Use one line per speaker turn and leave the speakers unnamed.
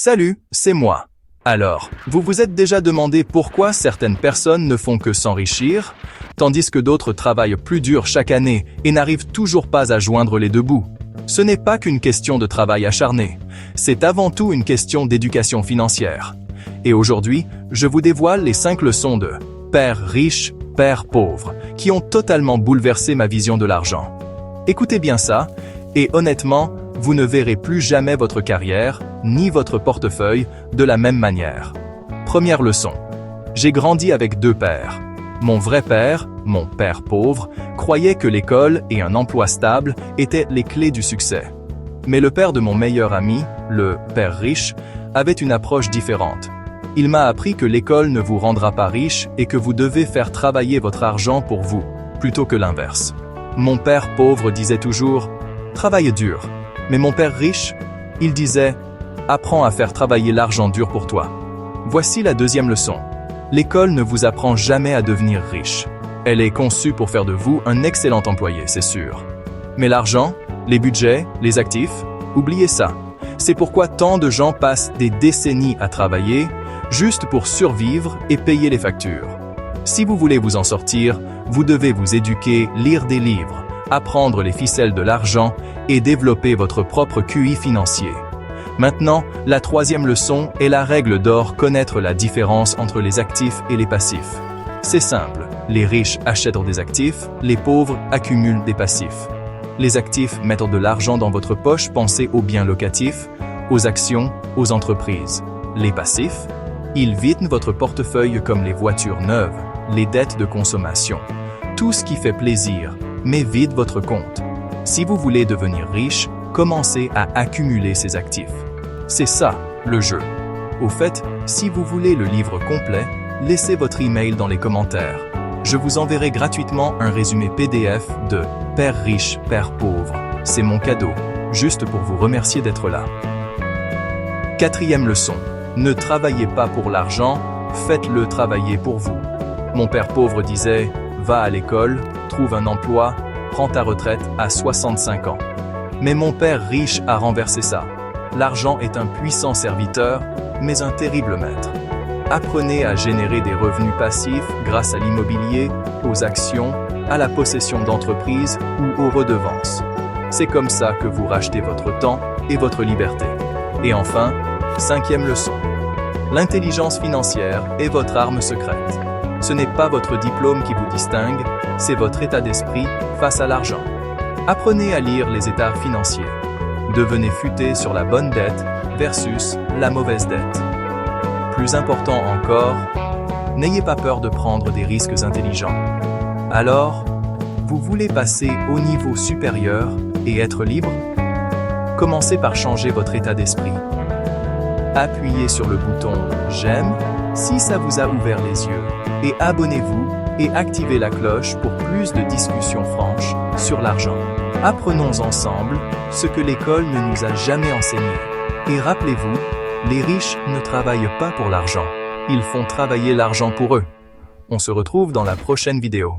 Salut, c'est moi. Alors, vous vous êtes déjà demandé pourquoi certaines personnes ne font que s'enrichir, tandis que d'autres travaillent plus dur chaque année et n'arrivent toujours pas à joindre les deux bouts? Ce n'est pas qu'une question de travail acharné, c'est avant tout une question d'éducation financière. Et aujourd'hui, je vous dévoile les 5 leçons de « Père riche, Père pauvre » qui ont totalement bouleversé ma vision de l'argent. Écoutez bien ça, et honnêtement, vous ne verrez plus jamais votre carrière, ni votre portefeuille, de la même manière. Première leçon. J'ai grandi avec 2 pères. Mon vrai père, mon père pauvre, croyait que l'école et un emploi stable étaient les clés du succès. Mais le père de mon meilleur ami, le père riche, avait une approche différente. Il m'a appris que l'école ne vous rendra pas riche et que vous devez faire travailler votre argent pour vous, plutôt que l'inverse. Mon père pauvre disait toujours « Travaille dur ». Mais mon père riche, il disait « Apprends à faire travailler l'argent dur pour toi ». Voici la deuxième leçon. L'école ne vous apprend jamais à devenir riche. Elle est conçue pour faire de vous un excellent employé, c'est sûr. Mais l'argent, les budgets, les actifs, oubliez ça. C'est pourquoi tant de gens passent des décennies à travailler, juste pour survivre et payer les factures. Si vous voulez vous en sortir, vous devez vous éduquer, lire des livres, apprendre les ficelles de l'argent et développer votre propre QI financier. Maintenant, la troisième leçon est la règle d'or, connaître la différence entre les actifs et les passifs. C'est simple, les riches achètent des actifs, les pauvres accumulent des passifs. Les actifs mettent de l'argent dans votre poche, pensez aux biens locatifs, aux actions, aux entreprises. Les passifs, ils vident votre portefeuille comme les voitures neuves, les dettes de consommation. Tout ce qui fait plaisir, mais vide votre compte. Si vous voulez devenir riche, commencez à accumuler ces actifs. C'est ça, le jeu. Au fait, si vous voulez le livre complet, laissez votre email dans les commentaires. Je vous enverrai gratuitement un résumé PDF de « Père riche, Père pauvre ». C'est mon cadeau, juste pour vous remercier d'être là. Quatrième leçon. Ne travaillez pas pour l'argent, faites-le travailler pour vous. Mon père pauvre disait « Va à l'école, trouve un emploi, prends ta retraite à 65 ans ». Mais mon père riche a renversé ça. L'argent est un puissant serviteur, mais un terrible maître. Apprenez à générer des revenus passifs grâce à l'immobilier, aux actions, à la possession d'entreprises ou aux redevances. C'est comme ça que vous rachetez votre temps et votre liberté. Et enfin, 5e leçon. L'intelligence financière est votre arme secrète. Ce n'est pas votre diplôme qui vous distingue, c'est votre état d'esprit face à l'argent. Apprenez à lire les états financiers. Devenez futé sur la bonne dette versus la mauvaise dette. Plus important encore, n'ayez pas peur de prendre des risques intelligents. Alors, vous voulez passer au niveau supérieur et être libre? Commencez par changer votre état d'esprit. Appuyez sur le bouton « J'aime » si ça vous a ouvert les yeux et abonnez-vous et activez la cloche pour plus de discussions franches sur l'argent. Apprenons ensemble ce que l'école ne nous a jamais enseigné. Et rappelez-vous, les riches ne travaillent pas pour l'argent, ils font travailler l'argent pour eux. On se retrouve dans la prochaine vidéo.